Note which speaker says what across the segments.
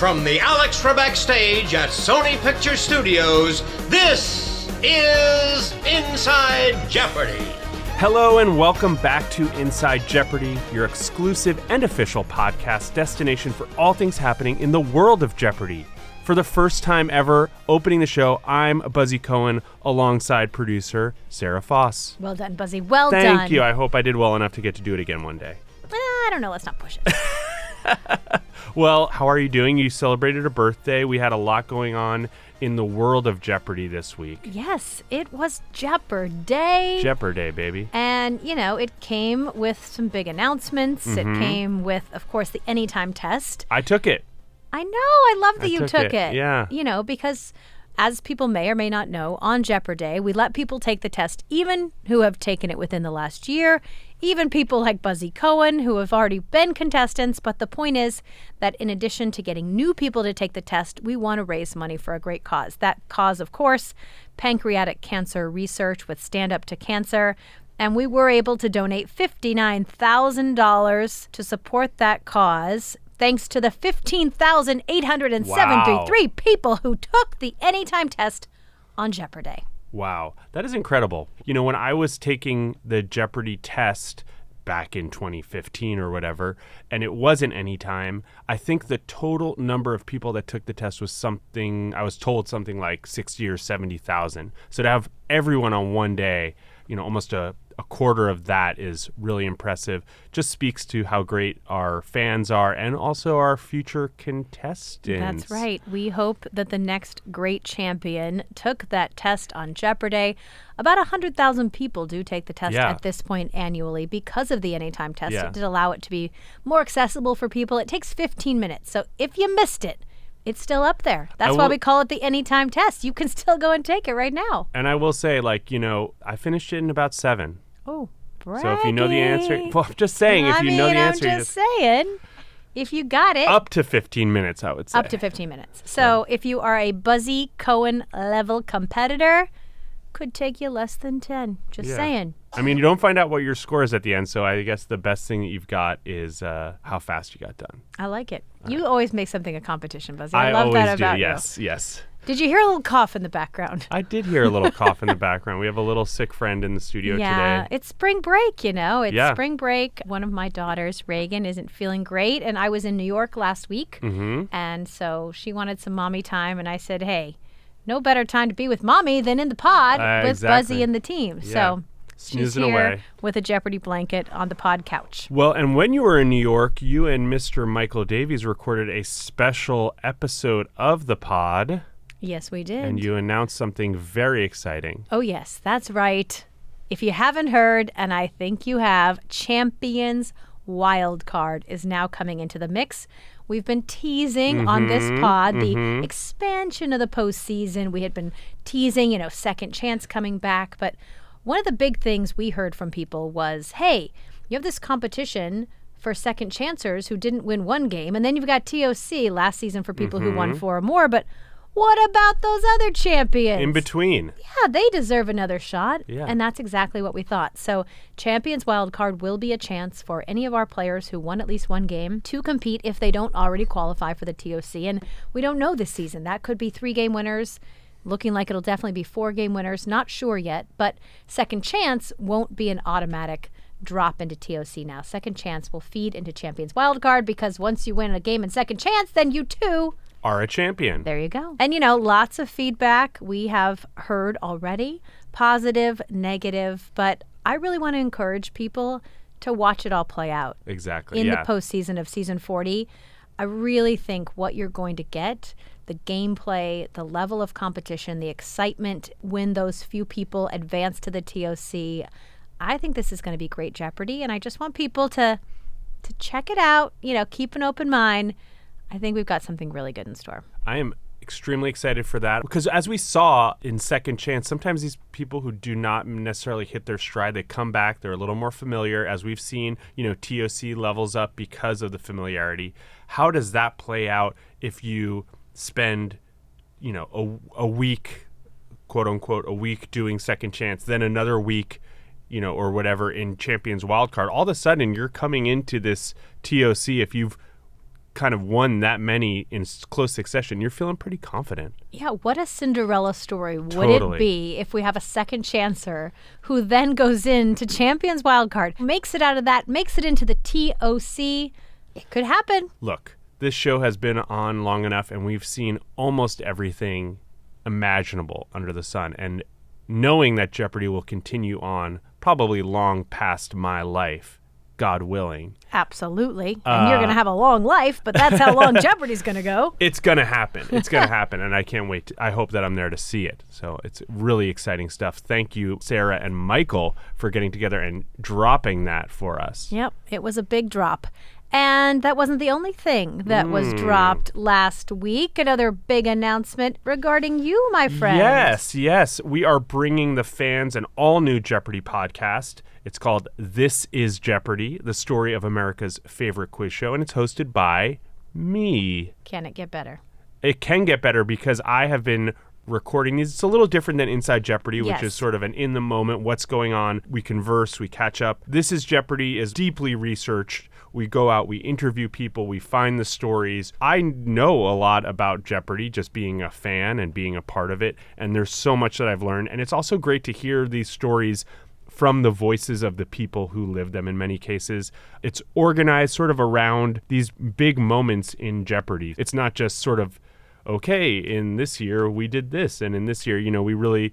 Speaker 1: From the Alex Trebek stage at Sony Picture Studios, this is Inside Jeopardy!
Speaker 2: Hello and welcome back to Inside Jeopardy, your exclusive and official podcast destination for all things happening in the world of Jeopardy! For the first time ever, opening the show, I'm Buzzy Cohen alongside producer Sarah Foss.
Speaker 3: Well done, Buzzy. Well done.
Speaker 2: Thank you. I hope I did well enough to get to do it again one day.
Speaker 3: I don't know. Let's not push it.
Speaker 2: Well, how are you doing? You celebrated a birthday. We had a lot going on in the world of Jeopardy this week.
Speaker 3: Yes, it was Jeopardy!
Speaker 2: Jeopardy, baby.
Speaker 3: And, you know, it came with some big announcements. It came with, of course, the Anytime Test.
Speaker 2: I took it.
Speaker 3: I know. I love that you took it.
Speaker 2: Yeah.
Speaker 3: You know, because as people may or may not know, on Jeopardy, we let people take the test, even who have taken it within the last year, even people like Buzzy Cohen, who have already been contestants. But the point is that in addition to getting new people to take the test, we want to raise money for a great cause. That cause, of course, pancreatic cancer research with Stand Up to Cancer. And we were able to donate $59,000 to support that cause, thanks to the 15,873 people who took the Anytime Test on Jeopardy!
Speaker 2: Wow, that is incredible. You know, when I was taking the Jeopardy test back in 2015 or whatever, and it wasn't Anytime, I think the total number of people that took the test was something, I was told something like 60 or 70,000. So to have everyone on one day, you know, almost a quarter of that is really impressive. Just speaks to how great our fans are and also our future contestants.
Speaker 3: That's right. We hope that the next great champion took that test on Jeopardy! About 100,000 people do take the test at this point annually because of the Anytime Test.
Speaker 2: Yeah.
Speaker 3: It did allow it to be more accessible for people. It takes 15 minutes. So if you missed it, it's still up there. That's why we call it the Anytime Test. You can still go and take it right now.
Speaker 2: And I will say, like, you know, I finished it in about 7.
Speaker 3: Oh, bragging.
Speaker 2: So if you know the answer, well, I'm just saying, if you know the answer,
Speaker 3: I'm just saying, if you got it.
Speaker 2: Up to 15 minutes, I would say.
Speaker 3: Up to 15 minutes. So if you are a Buzzy Cohen level competitor, could take you less than 10. Just saying.
Speaker 2: I mean, you don't find out what your score is at the end, so I guess the best thing that you've got is how fast you got done.
Speaker 3: I like it. You always make something a competition, Buzzy. I love
Speaker 2: always
Speaker 3: that about
Speaker 2: do.
Speaker 3: you.
Speaker 2: Yes.
Speaker 3: Did you hear a little cough in the background?
Speaker 2: I did hear a little cough in the background. We have a little sick friend in the studio
Speaker 3: Yeah,
Speaker 2: today.
Speaker 3: it's spring break, you know. It's spring break. One of my daughters, Reagan, isn't feeling great, and I was in New York last week, and so she wanted some mommy time, and I said, hey, no better time to be with mommy than in the pod with Buzzy and the team.
Speaker 2: Yeah.
Speaker 3: So
Speaker 2: Snoozing
Speaker 3: she's here
Speaker 2: away
Speaker 3: with a Jeopardy blanket on the pod couch.
Speaker 2: Well, and when you were in New York, you and Mr. Michael Davies recorded a special episode of the pod.
Speaker 3: Yes, we did.
Speaker 2: And you announced something very exciting.
Speaker 3: Oh, yes, that's right. If you haven't heard, and I think you have, Champions Wild Card is now coming into the mix. We've been teasing on this pod the expansion of the postseason. We had been teasing, you know, Second Chance coming back. But one of the big things we heard from people was, hey, you have this competition for second chancers who didn't win one game. And then you've got TOC last season for people who won 4 or more. But what about those other champions?
Speaker 2: In between.
Speaker 3: Yeah, they deserve another shot.
Speaker 2: Yeah.
Speaker 3: And that's exactly what we thought. So Champions Wildcard will be a chance for any of our players who won at least one game to compete if they don't already qualify for the TOC. And we don't know this season. That could be 3-game winners. Looking like it'll definitely be 4-game winners. Not sure yet. But Second Chance won't be an automatic drop into TOC now. Second Chance will feed into Champions Wildcard because once you win a game in Second Chance, then you too
Speaker 2: are a champion.
Speaker 3: There you go. And, you know, lots of feedback we have heard already, positive, negative, but I really want to encourage people to watch it all play out.
Speaker 2: Exactly.
Speaker 3: In the postseason of season 40. I really think what you're going to get, the gameplay, the level of competition, the excitement when those few people advance to the TOC, I think this is going to be great Jeopardy, and I just want people to check it out, you know, keep an open mind. I think we've got something really good in store.
Speaker 2: I am extremely excited for that because as we saw in Second Chance, sometimes these people who do not necessarily hit their stride, they come back, they're a little more familiar. As we've seen, you know, TOC levels up because of the familiarity. How does that play out if you spend, you know, a week, quote unquote, a week doing Second Chance, then another week, you know, or whatever in Champions Wildcard? All of a sudden you're coming into this TOC if you've kind of won that many in close succession, you're feeling pretty confident.
Speaker 3: Yeah, what a Cinderella story would
Speaker 2: Totally.
Speaker 3: it be if we have a second chancer who then goes into Champions Wildcard, makes it out of that, makes it into the TOC. It could happen.
Speaker 2: Look, this show has been on long enough, and we've seen almost everything imaginable under the sun. And knowing that Jeopardy will continue on probably long past my life, God willing.
Speaker 3: Absolutely. And you're going to have a long life, but that's how long Jeopardy's going to go.
Speaker 2: It's going to happen. It's going to happen, and I can't wait. I hope that I'm there to see it. So it's really exciting stuff. Thank you, Sarah and Michael, for getting together and dropping that for us.
Speaker 3: Yep, it was a big drop. And that wasn't the only thing that was dropped last week. Another big announcement regarding you, my friend.
Speaker 2: Yes. We are bringing the fans an all-new Jeopardy podcast. It's called This Is Jeopardy, the story of America's favorite quiz show, and it's hosted by me.
Speaker 3: Can it get better?
Speaker 2: It can get better because I have been recording these. It's a little different than Inside Jeopardy, which
Speaker 3: Yes.
Speaker 2: is sort of an in-the-moment, what's going on. We converse, we catch up. This Is Jeopardy is deeply researched. We go out, we interview people, we find the stories. I know a lot about Jeopardy, just being a fan and being a part of it, and there's so much that I've learned. And it's also great to hear these stories from the voices of the people who live them in many cases. It's organized sort of around these big moments in Jeopardy. It's not just sort of, okay, in this year we did this, and in this year, we really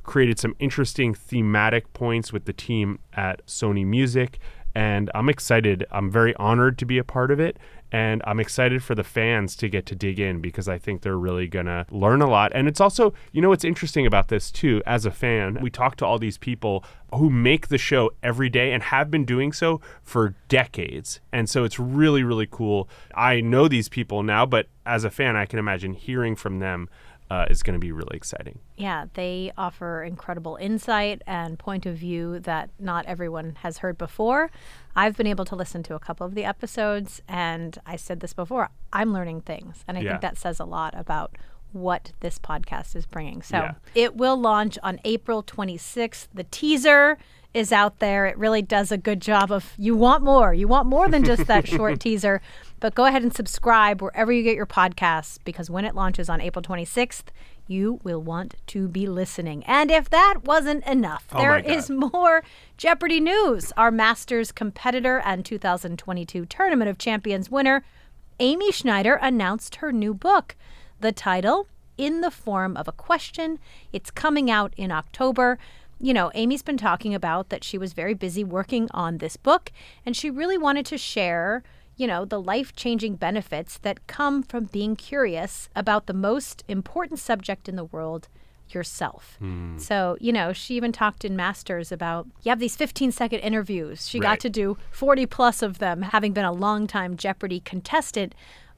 Speaker 2: created some interesting thematic points with the team at Sony Music. And I'm excited. I'm very honored to be a part of it. And I'm excited for the fans to get to dig in because I think they're really going to learn a lot. And it's also, what's interesting about this too, as a fan, we talk to all these people who make the show every day and have been doing so for decades. And so it's really, really cool. I know these people now, but as a fan, I can imagine hearing from them is going to be really exciting.
Speaker 3: Yeah, they offer incredible insight and point of view that not everyone has heard before. I've been able to listen to a couple of the episodes, and I said this before, I'm learning things. And I think that says a lot about what this podcast is bringing. So it will launch on April 26th. The teaser is out there. It really does a good job of, you want more. You want more than just that short teaser. But go ahead and subscribe wherever you get your podcasts, because when it launches on April 26th, you will want to be listening. And if that wasn't enough, there is more Jeopardy news. Our Masters competitor and 2022 Tournament of Champions winner, Amy Schneider, announced her new book. The title, In the Form of a Question. It's coming out in October. Amy's been talking about that she was very busy working on this book, and she really wanted to share the life-changing benefits that come from being curious about the most important subject in the world, yourself. So, she even talked in Masters about, you have these 15-second interviews. She got to do 40 plus of them, having been a longtime Jeopardy contestant.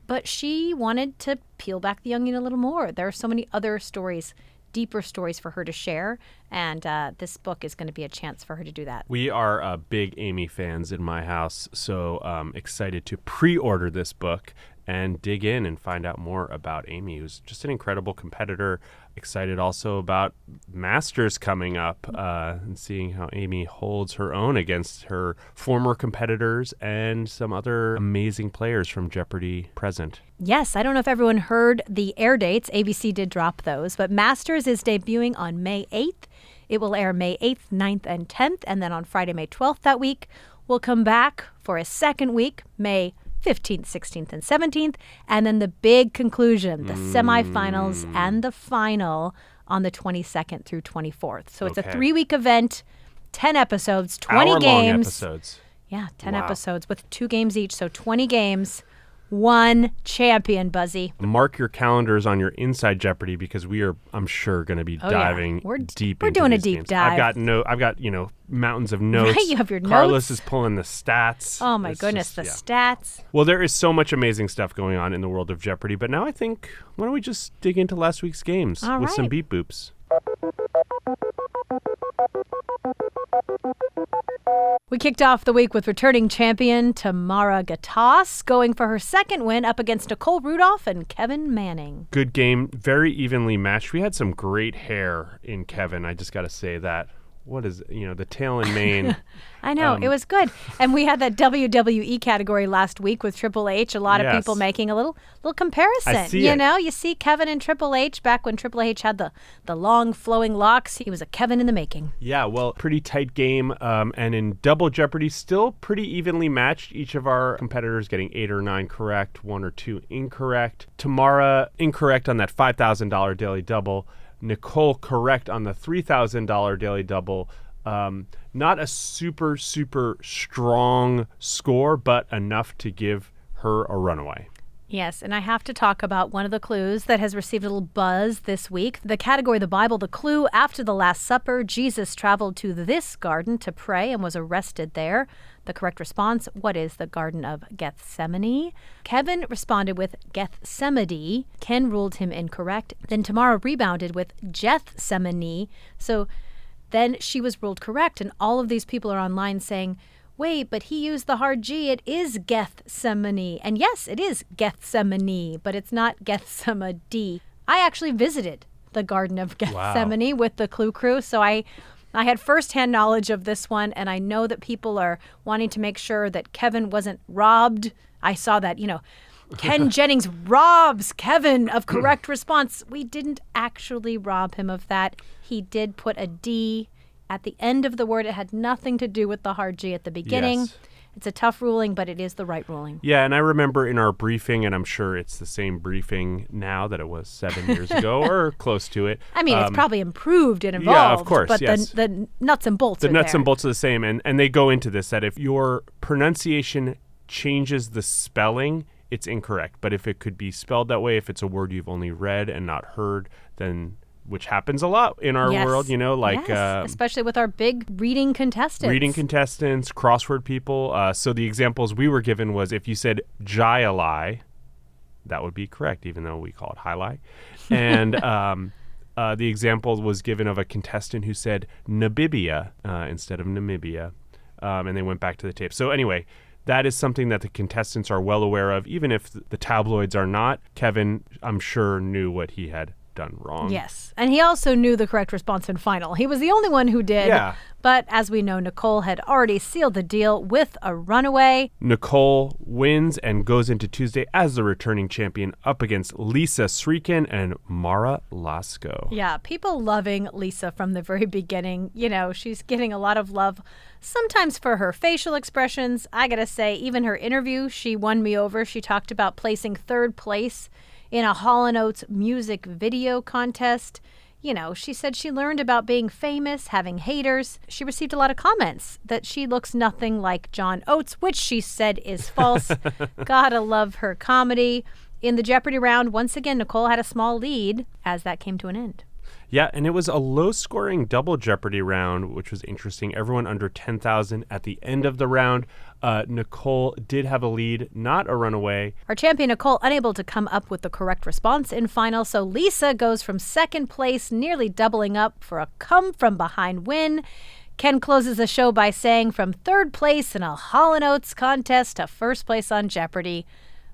Speaker 3: But she wanted to peel back the onion a little more. There are so many other stories, deeper stories for her to share, and this book is going to be a chance for her to do that.
Speaker 2: We are big Amy fans in my house, so excited to pre-order this book and dig in and find out more about Amy, who's just an incredible competitor. Excited also about Masters coming up and seeing how Amy holds her own against her former competitors and some other amazing players from Jeopardy present.
Speaker 3: Yes, I don't know if everyone heard the air dates. ABC did drop those, but Masters is debuting on May 8th. It will air May 8th, 9th, and 10th, and then on Friday, May 12th that week. We'll come back for a second week, May 15th, 16th, and 17th, and then the big conclusion, the semifinals and the final on the 22nd through 24th. So it's a 3-week event, 10 episodes, 20
Speaker 2: Hour-long
Speaker 3: games.
Speaker 2: episodes.
Speaker 3: Yeah, 10 episodes with 2 games each, so 20 games. One champion, Buzzy.
Speaker 2: Mark your calendars on your Inside Jeopardy because we are, I'm sure, going to be diving deep.
Speaker 3: We're doing
Speaker 2: into
Speaker 3: a deep
Speaker 2: games.
Speaker 3: dive.
Speaker 2: I've got mountains of notes.
Speaker 3: Right, you have your
Speaker 2: Carlos
Speaker 3: notes.
Speaker 2: is pulling the stats.
Speaker 3: Oh my
Speaker 2: It's
Speaker 3: goodness,
Speaker 2: just,
Speaker 3: the stats.
Speaker 2: Well, there is so much amazing stuff going on in the world of Jeopardy, but now I think, why don't we just dig into last week's games
Speaker 3: All
Speaker 2: with some
Speaker 3: right.
Speaker 2: beep boops.
Speaker 3: We kicked off the week with returning champion Tamara Gatas going for her second win up against Nicole Rudolph and Kevin Manning.
Speaker 2: Good game, very evenly matched. We had some great hair in Kevin, I just got to say that. what is, the tail and mane.
Speaker 3: I know, it was good. And we had that WWE category last week with Triple H. A lot of people making a little comparison.
Speaker 2: I see it.
Speaker 3: You see Kevin and Triple H back when Triple H had the long flowing locks. He was a Kevin in the making.
Speaker 2: Yeah, well, pretty tight game. And in Double Jeopardy, still pretty evenly matched. Each of our competitors getting 8 or 9 correct, 1 or 2 incorrect. Tamara incorrect on that $5,000 Daily Double. Nicole correct on the $3,000 Daily Double. Not a super, super strong score, but enough to give her a runaway.
Speaker 3: Yes, and I have to talk about one of the clues that has received a little buzz this week. The category, the Bible, the clue, after the Last Supper, Jesus traveled to this garden to pray and was arrested there. The correct response, what is the Garden of Gethsemane? Kevin responded with Gethsemane. Ken ruled him incorrect. Then Tamara rebounded with Gethsemane. So then she was ruled correct, and all of these people are online saying, wait, but he used the hard G. It is Gethsemane. And yes, it is Gethsemane, but it's not Gethsemane. I actually visited the Garden of Gethsemane with the Clue Crew, so I had firsthand knowledge of this one, and I know that people are wanting to make sure that Kevin wasn't robbed. I saw that, Ken Jennings robs Kevin of correct response. We didn't actually rob him of that. He did put a D at the end of the word. It had nothing to do with the hard G at the beginning.
Speaker 2: Yes.
Speaker 3: It's a tough ruling, but it is the right ruling.
Speaker 2: Yeah, and I remember in our briefing, and I'm sure it's the same briefing now that it was 7 years ago or close to it.
Speaker 3: I mean, it's probably improved and evolved.
Speaker 2: Yeah, of course,
Speaker 3: but
Speaker 2: yes.
Speaker 3: the nuts and bolts are
Speaker 2: The nuts
Speaker 3: there.
Speaker 2: and bolts are the same, and they go into this, that if your pronunciation changes the spelling, it's incorrect. But if it could be spelled that way, if it's a word you've only read and not heard, then, which happens a lot in our world,
Speaker 3: especially with our big reading contestants.
Speaker 2: Crossword people. So the examples we were given was if you said Jai-alai, that would be correct, even though we call it High-lie. And the example was given of a contestant who said Namibia instead of Namibia, and they went back to the tape. So anyway, that is something that the contestants are well aware of, even if the tabloids are not. Kevin, I'm sure, knew what he had done wrong.
Speaker 3: Yes. And he also knew the correct response in final. He was the only one who did.
Speaker 2: Yeah.
Speaker 3: But as we know, Nicole had already sealed the deal with a runaway.
Speaker 2: Nicole wins and goes into Tuesday as the returning champion up against Lisa Srikin and Mara Lasko.
Speaker 3: Yeah, people loving Lisa from the very beginning. She's getting a lot of love, sometimes for her facial expressions. I gotta say, even her interview, she won me over. She talked about placing 3rd place in a Hall & Oates music video contest. She said she learned about being famous, having haters. She received a lot of comments that she looks nothing like John Oates, which she said is false. Gotta love her comedy. In the Jeopardy round, once again, Nicole had a small lead as that came to an end.
Speaker 2: Yeah, and it was a low-scoring Double Jeopardy round, which was interesting. Everyone under 10,000 at the end of the round. Nicole did have a lead, not a runaway.
Speaker 3: Our champion, Nicole, unable to come up with the correct response in final, so Lisa goes from 2nd place, nearly doubling up for a come-from-behind win. Ken closes the show by saying, from 3rd place in a Hall & Oates contest to 1st place on Jeopardy!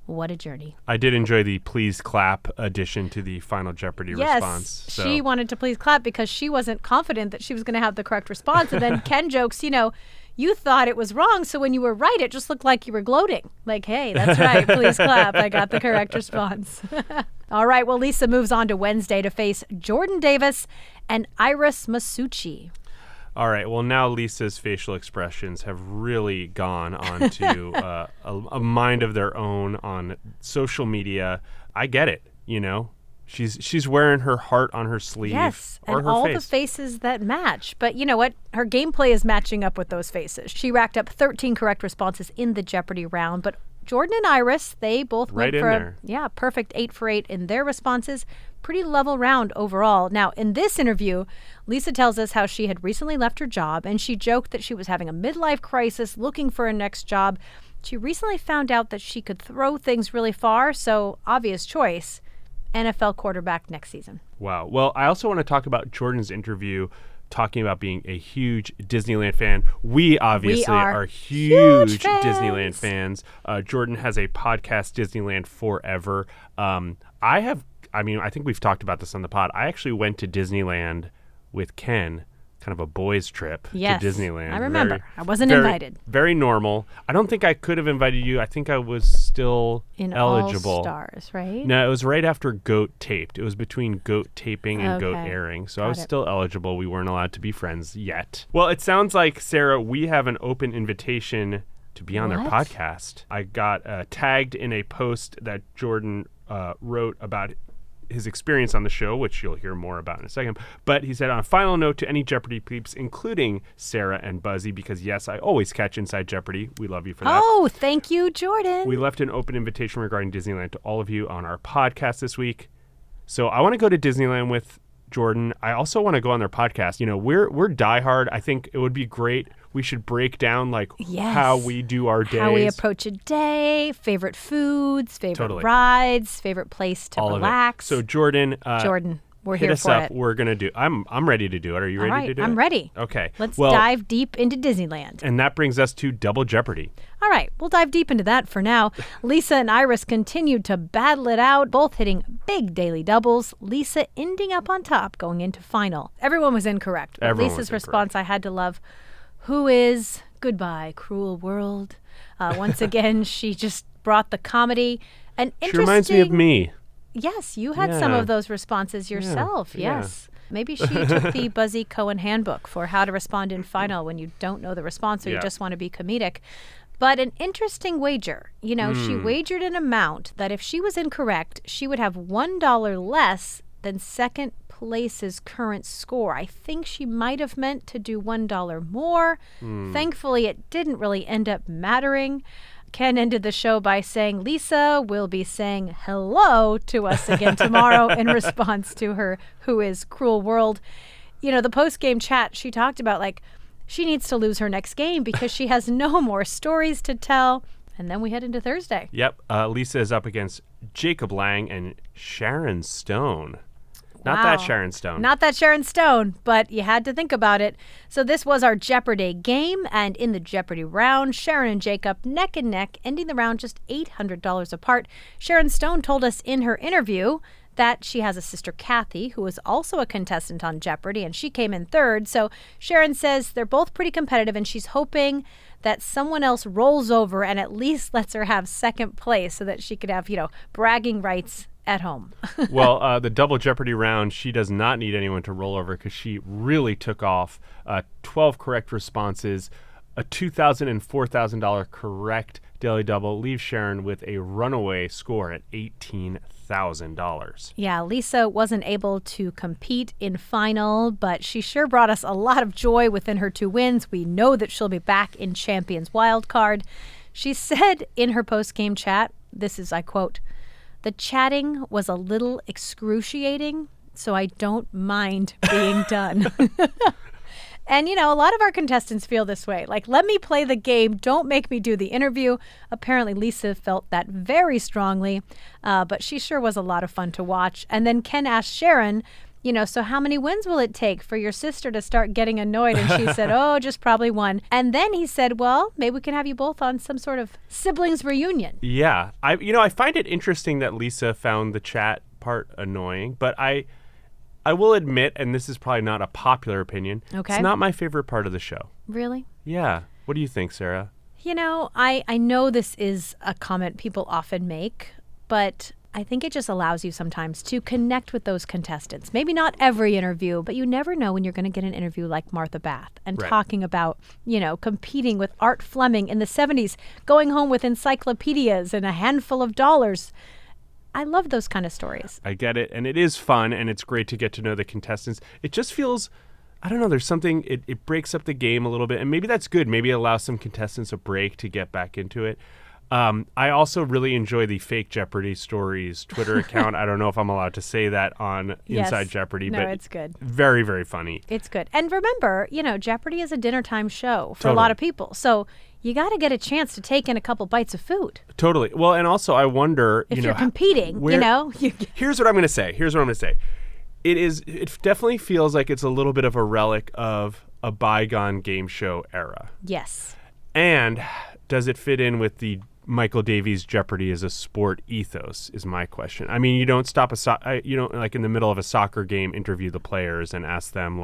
Speaker 3: What a journey.
Speaker 2: I did enjoy the please clap addition to the final Jeopardy response.
Speaker 3: Yes, she wanted to please clap because she wasn't confident that she was going to have the correct response. And then Ken jokes, you thought it was wrong, so when you were right, it just looked like you were gloating. Like, hey, that's right, please clap. I got the correct response. All right, well, Lisa moves on to Wednesday to face Jordan Davis and Iris Masucci.
Speaker 2: All right. Well, now Lisa's facial expressions have really gone on to a mind of their own on social media. I get it. She's wearing her heart on her sleeve.
Speaker 3: Yes,
Speaker 2: or
Speaker 3: and
Speaker 2: her
Speaker 3: all
Speaker 2: face.
Speaker 3: the faces that match. But you know what? Her gameplay is matching up with those faces. She racked up 13 correct responses in the Jeopardy round, but Jordan and Iris, they both
Speaker 2: right
Speaker 3: went for
Speaker 2: in there.
Speaker 3: a perfect 8 for 8 in their responses. Pretty level round overall. Now, in this interview, Lisa tells us how she had recently left her job, and she joked that she was having a midlife crisis, looking for a next job. She recently found out that she could throw things really far, so obvious choice, NFL quarterback next season.
Speaker 2: Wow. Well, I also want to talk about Jordan's interview talking about being a huge Disneyland fan. We obviously are huge Disneyland fans. Jordan has a podcast, Disneyland Forever. I think we've talked about this on the pod. I actually went to Disneyland with Ken kind of a boys' trip
Speaker 3: Yes,
Speaker 2: to Disneyland.
Speaker 3: I remember. I wasn't invited.
Speaker 2: Very normal. I don't think I could have invited you. I think I was still
Speaker 3: In
Speaker 2: eligible.
Speaker 3: All Stars, right?
Speaker 2: No, it was right after Goat taped. It was between Goat taping and Goat
Speaker 3: Okay.
Speaker 2: airing. So I
Speaker 3: Got
Speaker 2: was
Speaker 3: it.
Speaker 2: still eligible. We weren't allowed to be friends yet. Well, it sounds like, Sarah, we have an open invitation to be on their
Speaker 3: What?
Speaker 2: podcast. I got tagged in a post that Jordan wrote about his experience on the show, which you'll hear more about in a second. But he said, on a final note to any Jeopardy peeps, including Sarah and Buzzy, because yes, I always catch Inside Jeopardy. We love you for that.
Speaker 3: Oh, thank you, Jordan.
Speaker 2: We left an open invitation regarding Disneyland to all of you on our podcast this week. So I want to go to Disneyland with Jordan. I also want to go on their podcast. You know, we're diehard. I think it would be great. We should break down
Speaker 3: Yes.
Speaker 2: how we do our days.
Speaker 3: How we approach a day, favorite foods, favorite
Speaker 2: Totally.
Speaker 3: rides, favorite place to
Speaker 2: all
Speaker 3: relax.
Speaker 2: of it. So Jordan,
Speaker 3: Jordan, we're
Speaker 2: hit
Speaker 3: here
Speaker 2: us
Speaker 3: for
Speaker 2: up.
Speaker 3: it.
Speaker 2: We're gonna do. I'm ready to do it. Are you
Speaker 3: All
Speaker 2: ready
Speaker 3: right,
Speaker 2: to do it?
Speaker 3: I'm ready.
Speaker 2: Okay.
Speaker 3: Let's
Speaker 2: well,
Speaker 3: dive deep into Disneyland.
Speaker 2: And that brings us to Double Jeopardy.
Speaker 3: All right, we'll dive deep into that for now. Lisa and Iris continued to battle it out, both hitting big daily doubles. Lisa ending up on top going into final. Everyone was incorrect. But
Speaker 2: Everyone
Speaker 3: Lisa's
Speaker 2: was
Speaker 3: response I had to love. Who is Goodbye, Cruel World? Once again, she just brought the comedy. And
Speaker 2: She
Speaker 3: interesting.
Speaker 2: reminds me of me.
Speaker 3: Yes, you had some
Speaker 2: Yeah.
Speaker 3: of those responses yourself.
Speaker 2: yeah.
Speaker 3: Yes. Maybe she took the Buzzy Cohen handbook for how to respond in final when you don't know the response or you
Speaker 2: Yeah.
Speaker 3: just want to be comedic. But an interesting wager. You know, she wagered an amount that if she was incorrect, she would have $1 less than second place's current score. I think she might have meant to do $1 more. Thankfully, it didn't really end up mattering. Ken ended the show by saying Lisa will be saying hello to us again tomorrow in response to her Who is Cruel World. You know, the post-game chat, she talked about she needs to lose her next game because she has no more stories to tell. And then we head into Thursday.
Speaker 2: Yep. Lisa is up against Jacob Lang and Sharon Stone. Not
Speaker 3: Wow.
Speaker 2: that Sharon Stone.
Speaker 3: Not that Sharon Stone, but you had to think about it. So this was our Jeopardy game, and in the Jeopardy round, Sharon and Jacob neck and neck, ending the round just $800 apart. Sharon Stone told us in her interview that she has a sister, Kathy, who is also a contestant on Jeopardy, and she came in third. So Sharon says they're both pretty competitive, and she's hoping that someone else rolls over and at least lets her have second place so that she could have, bragging rights at home.
Speaker 2: Well, the Double Jeopardy round, she does not need anyone to roll over because she really took off. 12 correct responses, a $2,000 and $4,000 correct daily double leaves Sharon with a runaway score at $18,000.
Speaker 3: Yeah, Lisa wasn't able to compete in final, but she sure brought us a lot of joy within her 2 wins. We know that she'll be back in Champions Wildcard. She said in her post-game chat, this is, I quote, "The chatting was a little excruciating, so I don't mind being done." And, a lot of our contestants feel this way. Let me play the game. Don't make me do the interview. Apparently, Lisa felt that very strongly, but she sure was a lot of fun to watch. And then Ken asked Sharon, so how many wins will it take for your sister to start getting annoyed? And she said, oh, just probably 1. And then he said, well, maybe we can have you both on some sort of siblings reunion.
Speaker 2: Yeah. I find it interesting that Lisa found the chat part annoying, but I will admit, and this is probably not a popular opinion,
Speaker 3: Okay.
Speaker 2: It's not my favorite part of the show.
Speaker 3: Really?
Speaker 2: Yeah. What do you think, Sarah?
Speaker 3: I know this is a comment people often make, but I think it just allows you sometimes to connect with those contestants. Maybe not every interview, but you never know when you're going to get an interview like Martha Bath and
Speaker 2: Right.
Speaker 3: talking about, competing with Art Fleming in the 70s, going home with encyclopedias and a handful of dollars. I love those kind of stories.
Speaker 2: I get it, and it is fun, and it's great to get to know the contestants. It just feels, I don't know, there's something, it breaks up the game a little bit, and maybe that's good. Maybe it allows some contestants a break to get back into it. I also really enjoy the Fake Jeopardy Stories Twitter account. I don't know if I'm allowed to say that on
Speaker 3: Yes.
Speaker 2: Inside Jeopardy,
Speaker 3: No,
Speaker 2: but
Speaker 3: it's good.
Speaker 2: Very, very funny.
Speaker 3: It's good. And remember, Jeopardy is a dinner time show for a
Speaker 2: Totally.
Speaker 3: lot of people. So you got to get a chance to take in a couple bites of food.
Speaker 2: Totally. Well, and also I wonder,
Speaker 3: If you're competing,
Speaker 2: where-
Speaker 3: you
Speaker 2: Here's what I'm going to say. It definitely feels like it's a little bit of a relic of a bygone game show era.
Speaker 3: Yes.
Speaker 2: And does it fit in with the Michael Davies Jeopardy as a sport ethos is my question. I mean, you don't stop you don't like in the middle of a soccer game interview the players and ask them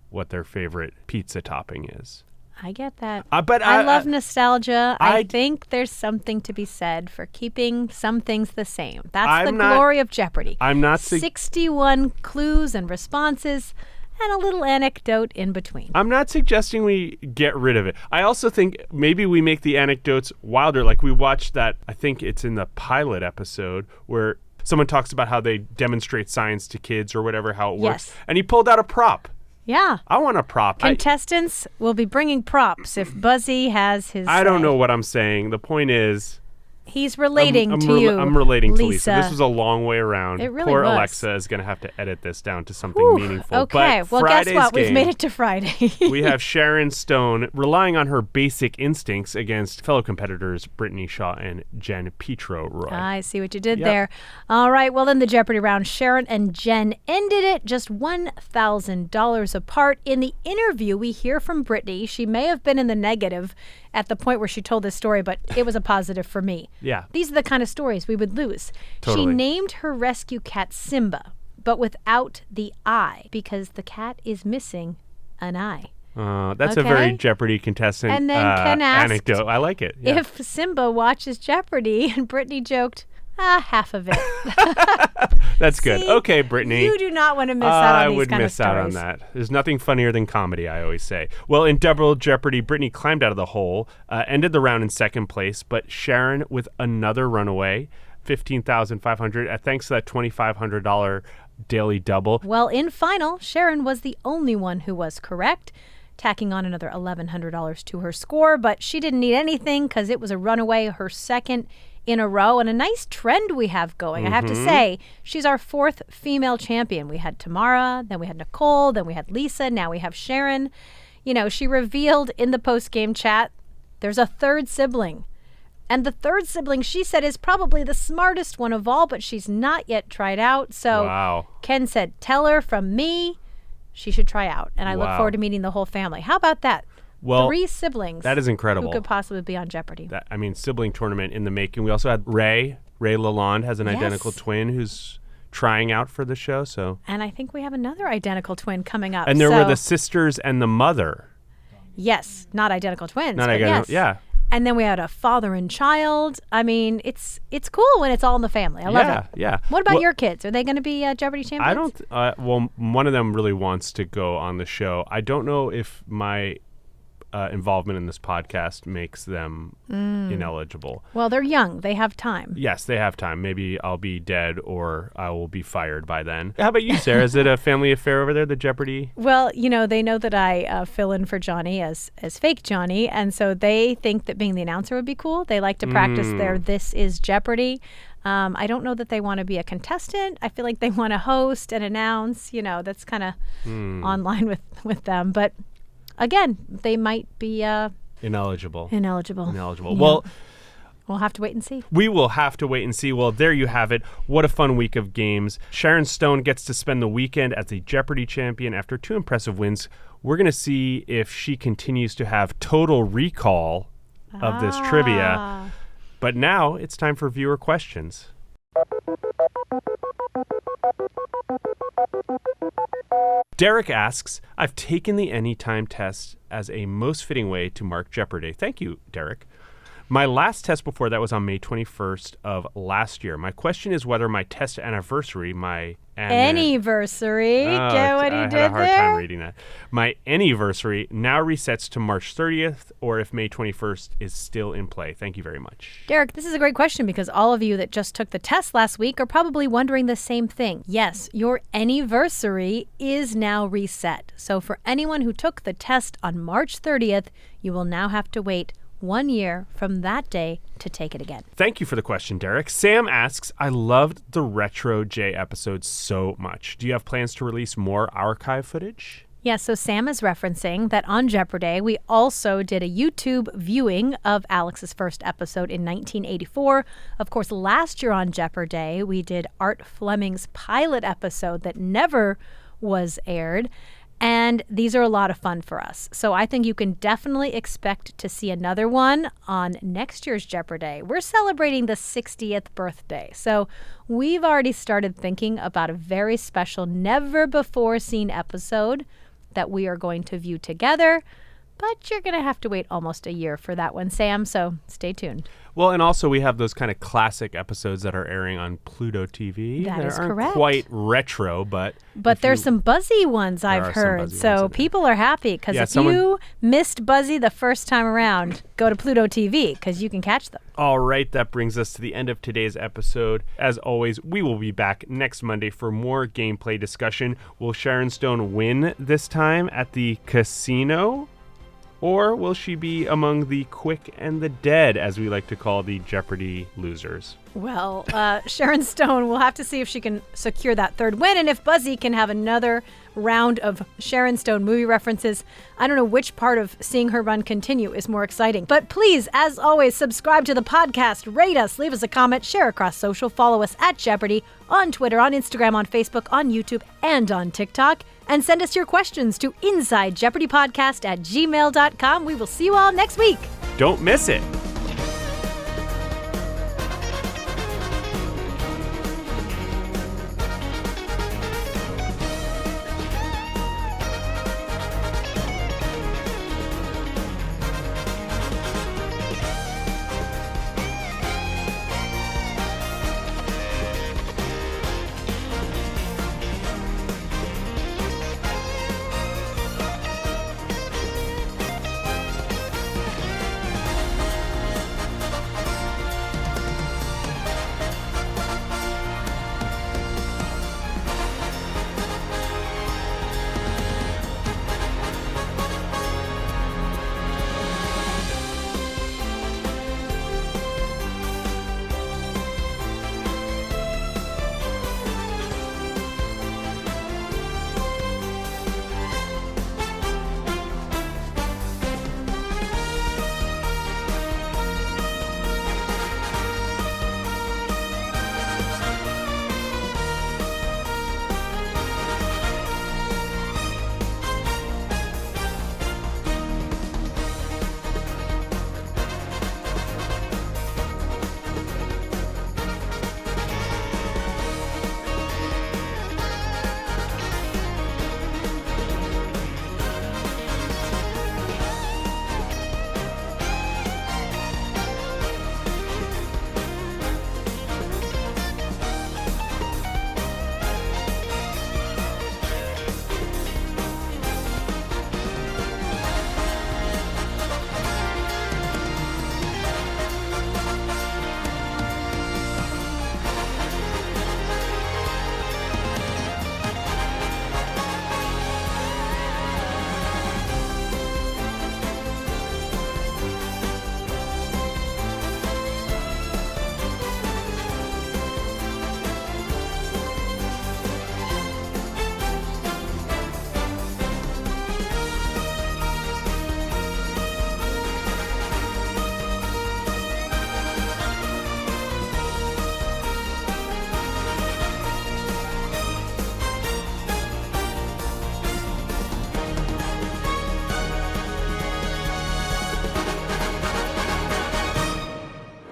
Speaker 2: what their favorite pizza topping is.
Speaker 3: I get that.
Speaker 2: But
Speaker 3: I love nostalgia. I
Speaker 2: I-
Speaker 3: think there's something to be said for keeping some things the same. That's
Speaker 2: I'm
Speaker 3: the
Speaker 2: not-
Speaker 3: glory of Jeopardy.
Speaker 2: I'm not
Speaker 3: 61 clues and responses and a little anecdote in between.
Speaker 2: I'm not suggesting we get rid of it. I also think maybe we make the anecdotes wilder. Like we watched that, I think it's in the pilot episode where someone talks about how they demonstrate science to kids or whatever, how it works.
Speaker 3: Yes.
Speaker 2: And he pulled out a prop.
Speaker 3: Yeah.
Speaker 2: I want a prop.
Speaker 3: Contestants will be bringing props if Buzzy has his
Speaker 2: I don't
Speaker 3: say.
Speaker 2: know what I'm saying. The point is,
Speaker 3: He's relating
Speaker 2: I'm
Speaker 3: to you.
Speaker 2: I'm relating to
Speaker 3: Lisa.
Speaker 2: Lisa. This was a long way around.
Speaker 3: It really
Speaker 2: Poor
Speaker 3: was.
Speaker 2: Alexa is going to have to edit this down to something
Speaker 3: Whew,
Speaker 2: meaningful.
Speaker 3: okay.
Speaker 2: But
Speaker 3: Well, guess
Speaker 2: Friday's
Speaker 3: what? We've
Speaker 2: game,
Speaker 3: made it to Friday.
Speaker 2: we have Sharon Stone relying on her basic instincts against fellow competitors Brittany Shaw and Jen Petro Roy.
Speaker 3: I see what you did
Speaker 2: Yep.
Speaker 3: there. All right. Well, in the Jeopardy round, Sharon and Jen ended it just $1,000 apart. In the interview, we hear from Brittany. She may have been in the negative at the point where she told this story, but it was a positive for me.
Speaker 2: Yeah.
Speaker 3: These are the kind of stories we would lose.
Speaker 2: Totally.
Speaker 3: She named her rescue cat Simba, but without the eye because the cat is missing an eye.
Speaker 2: That's a very
Speaker 3: Okay.
Speaker 2: Jeopardy contestant
Speaker 3: And then Ken asked
Speaker 2: anecdote. I like it. Yeah.
Speaker 3: If Simba watches Jeopardy, and Brittany joked, half of it.
Speaker 2: That's good.
Speaker 3: See,
Speaker 2: Okay, Brittany.
Speaker 3: You do not want to miss out on
Speaker 2: I
Speaker 3: these
Speaker 2: would
Speaker 3: kind
Speaker 2: miss
Speaker 3: of
Speaker 2: out on
Speaker 3: stories.
Speaker 2: that. There's nothing funnier than comedy, I always say. Well, in Double Jeopardy, Brittany climbed out of the hole, ended the round in second place, but Sharon with another runaway, $15,500, thanks to that $2,500 daily double.
Speaker 3: Well, in final, Sharon was the only one who was correct, tacking on another $1,100 to her score, but she didn't need anything because it was a runaway, her second in a row, and a nice trend we have going. I have to say, she's our fourth female champion. We had Tamara, then we had Nicole, then we had Lisa, now we have Sharon. You know, she revealed in the post-game chat there's a third sibling. And the third sibling, she said, is probably the smartest one of all, but she's not yet tried out. So
Speaker 2: Wow.
Speaker 3: Ken said, tell her from me she should try out. And I look
Speaker 2: Wow.
Speaker 3: forward to meeting the whole family. How about that?
Speaker 2: Well,
Speaker 3: 3 siblings.
Speaker 2: that is incredible.
Speaker 3: Who could possibly be on Jeopardy?
Speaker 2: Sibling tournament in the making. We also had Ray Lalonde has an
Speaker 3: Yes.
Speaker 2: identical twin who's trying out for the show. So,
Speaker 3: And I think we have another identical twin coming up.
Speaker 2: and there were
Speaker 3: So-
Speaker 2: the sisters and the mother.
Speaker 3: Yes, not identical twins.
Speaker 2: Not
Speaker 3: but
Speaker 2: identical.
Speaker 3: yes.
Speaker 2: Yeah.
Speaker 3: And then we had a father and child. I mean, it's cool when it's all in the family. I love
Speaker 2: Yeah,
Speaker 3: it.
Speaker 2: yeah.
Speaker 3: What about
Speaker 2: Well,
Speaker 3: your kids? Are they going to be Jeopardy champions?
Speaker 2: I don't. Well, one of them really wants to go on the show. I don't know if my involvement in this podcast makes them ineligible.
Speaker 3: Well, they're young. They have time.
Speaker 2: Yes, they have time. Maybe I'll be dead or I will be fired by then. How about you, Sarah? Is it a family affair over there, the Jeopardy?
Speaker 3: Well, you know, they know that I fill in for Johnny as fake Johnny, and so they think that being the announcer would be cool. They like to practice their This Is Jeopardy. I don't know that they want to be a contestant. I feel like they want to host and announce. You know, that's kind of online with them. But again, they might be
Speaker 2: Ineligible.
Speaker 3: ineligible.
Speaker 2: Ineligible.
Speaker 3: Yeah.
Speaker 2: Well,
Speaker 3: We'll have to wait and see.
Speaker 2: we will have to wait and see. Well, there you have it. What a fun week of games. Sharon Stone gets to spend the weekend as the Jeopardy champion after 2 impressive wins. We're going to see if she continues to have total recall of this trivia. But now it's time for viewer questions. Derek asks, I've taken the Anytime test as a most fitting way to mark Jeopardy. Thank you, Derek. My last test before that was on May 21st of last year. My question is whether my test anniversary, my
Speaker 3: Anniversary.
Speaker 2: Oh,
Speaker 3: Get what
Speaker 2: I
Speaker 3: he
Speaker 2: had
Speaker 3: did
Speaker 2: a hard
Speaker 3: there?
Speaker 2: time reading that. My anniversary now resets to March 30th, or if May 21st is still in play. Thank you very much.
Speaker 3: Derek, this is a great question because all of you that just took the test last week are probably wondering the same thing. Yes, your anniversary is now reset. So for anyone who took the test on March 30th, you will now have to wait 1 year from that day to take it again.
Speaker 2: Thank you for the question, Derek. Sam asks, I loved the Retro J episode so much. Do you have plans to release more archive footage?
Speaker 3: Yeah, so Sam is referencing that on Jeopardy, we also did a YouTube viewing of Alex's first episode in 1984. Of course, last year on Jeopardy, we did Art Fleming's pilot episode that never was aired. And these are a lot of fun for us. So I think you can definitely expect to see another one on next year's Jeopardy. We're celebrating the 60th birthday. So we've already started thinking about a very special, never before seen episode that we are going to view together. But you're going to have to wait almost a year for that one, Sam, so stay tuned.
Speaker 2: Well, and also we have those kind of classic episodes that are airing on Pluto TV.
Speaker 3: That is
Speaker 2: aren't
Speaker 3: correct.
Speaker 2: Quite retro, but
Speaker 3: there's some Buzzy ones I've heard, so people are happy because if you missed Buzzy the first time around, go to Pluto TV because you can catch them.
Speaker 2: All right, that brings us to the end of today's episode. As always, we will be back next Monday for more gameplay discussion. Will Sharon Stone win this time at the casino? Or will she be among the quick and the dead, as we like to call the Jeopardy losers?
Speaker 3: Well, Sharon Stone, we'll have to see if she can secure that third win and if Buzzy can have another round of Sharon Stone movie references. I don't know which part of seeing her run continue is more exciting. But please, as always, subscribe to the podcast, rate us, leave us a comment, share across social, follow us at Jeopardy on Twitter, on Instagram, on Facebook, on YouTube, and on TikTok. And send us your questions to InsideJeopardyPodcast@gmail.com. We will see you all next week.
Speaker 2: Don't miss it.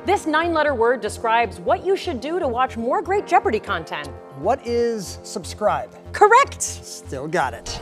Speaker 4: This 9-letter word describes what you should do to watch more great Jeopardy content.
Speaker 5: What is subscribe?
Speaker 4: Correct!
Speaker 5: Still got it.